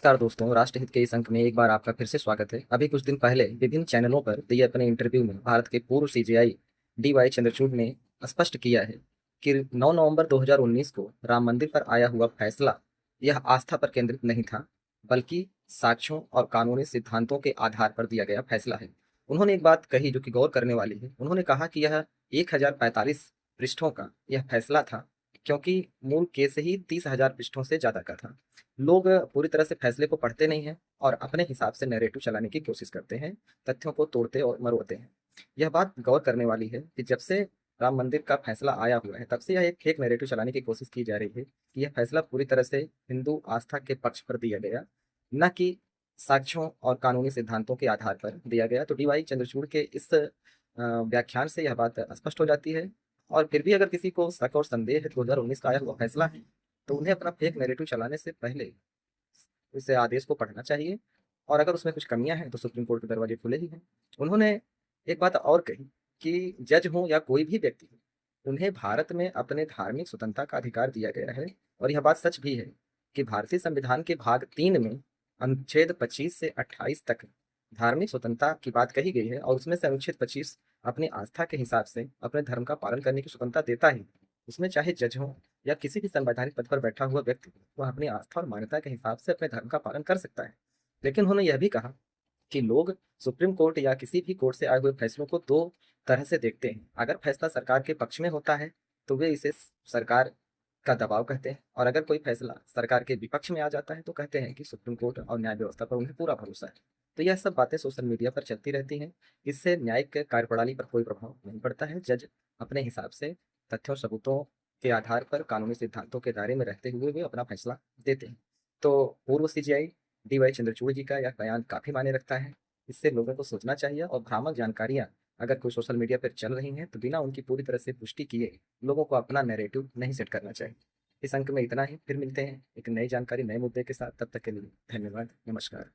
नमस्कार दोस्तों, राष्ट्रहित के इस अंक में एक बार आपका फिर से स्वागत है। अभी कुछ दिन पहले विभिन्न चैनलों पर दिए अपने इंटरव्यू में भारत के पूर्व सीजेआई डी.वाई. चंद्रचूड़ ने स्पष्ट किया है कि 9 नवंबर 2019 को राम मंदिर पर आया हुआ फैसला यह आस्था पर केंद्रित नहीं था, बल्कि साक्ष्यों और कानूनी सिद्धांतों के आधार पर दिया गया फैसला है। उन्होंने एक बात कही जो कि गौर करने वाली है। उन्होंने कहा कि यह 1045 पृष्ठों का यह फैसला था, क्योंकि मूल केस ही 30,000 पृष्ठों से ज़्यादा का था। लोग पूरी तरह से फैसले को पढ़ते नहीं हैं और अपने हिसाब से नैरेटिव चलाने की कोशिश करते हैं, तथ्यों को तोड़ते और मरोड़ते हैं। यह बात गौर करने वाली है कि जब से राम मंदिर का फैसला आया हुआ है, तब से यह एक फेक नैरेटिव चलाने की कोशिश की जा रही है कि यह फैसला पूरी तरह से हिंदू आस्था के पक्ष पर दिया गया, न कि साक्ष्यों और कानूनी सिद्धांतों के आधार पर दिया गया। तो डी.वाई. चंद्रचूड़ के इस व्याख्यान से यह बात स्पष्ट हो जाती है। और फिर भी अगर किसी को शक और संदेह है, 2019 का आया हुआ फैसला है, तो उन्हें अपना फेक नैरेटिव चलाने से पहले इस आदेश को पढ़ना चाहिए। और अगर उसमें कुछ कमियां हैं तो सुप्रीम कोर्ट के दरवाजे खुले ही हैं। उन्होंने एक बात और कही कि जज हो या कोई भी व्यक्ति हो, उन्हें भारत में अपने धार्मिक स्वतंत्रता का अधिकार दिया गया है। और यह बात सच भी है कि भारतीय संविधान के भाग 3 में अनुच्छेद 25 से 28 तक धार्मिक स्वतंत्रता की बात कही गई है, और उसमें से अनुच्छेद 25 अपनी आस्था के हिसाब से अपने धर्म का पालन करने की स्वतंत्रता देता है। उसमें चाहे जज हो या किसी भी संवैधानिक पद पर बैठा हुआ व्यक्ति, वह अपनी आस्था और मान्यता के हिसाब से अपने धर्म का पालन कर सकता है। लेकिन उन्होंने यह भी कहा कि लोग सुप्रीम कोर्ट या किसी भी कोर्ट से आए हुए फैसलों को दो तरह से देखते हैं। अगर फैसला सरकार के पक्ष में होता है तो वे इसे सरकार का दबाव कहते हैं, और अगर कोई फैसला सरकार के विपक्ष में आ जाता है तो कहते हैं कि सुप्रीम कोर्ट और न्याय व्यवस्था पर उन्हें पूरा भरोसा है। तो यह सब बातें सोशल मीडिया पर चलती रहती हैं। इससे न्यायिक कार्यप्रणाली पर कोई प्रभाव नहीं पड़ता है। जज अपने हिसाब से तथ्यों सबूतों के आधार पर कानूनी सिद्धांतों के दायरे में रहते हुए वे अपना फैसला देते हैं। तो पूर्व सीजीआई डी.वाई. चंद्रचूड़ जी का यह बयान काफी मायने रखता है। इससे लोगों को सोचना चाहिए, और भ्रामक जानकारियां अगर कोई सोशल मीडिया पर चल रही हैं तो बिना उनकी पूरी तरह से पुष्टि किए लोगों को अपना नैरेटिव नहीं सेट करना चाहिए। इस अंक में इतना ही। फिर मिलते हैं एक नई जानकारी, नए मुद्दे के साथ। तब तक के लिए धन्यवाद। नमस्कार।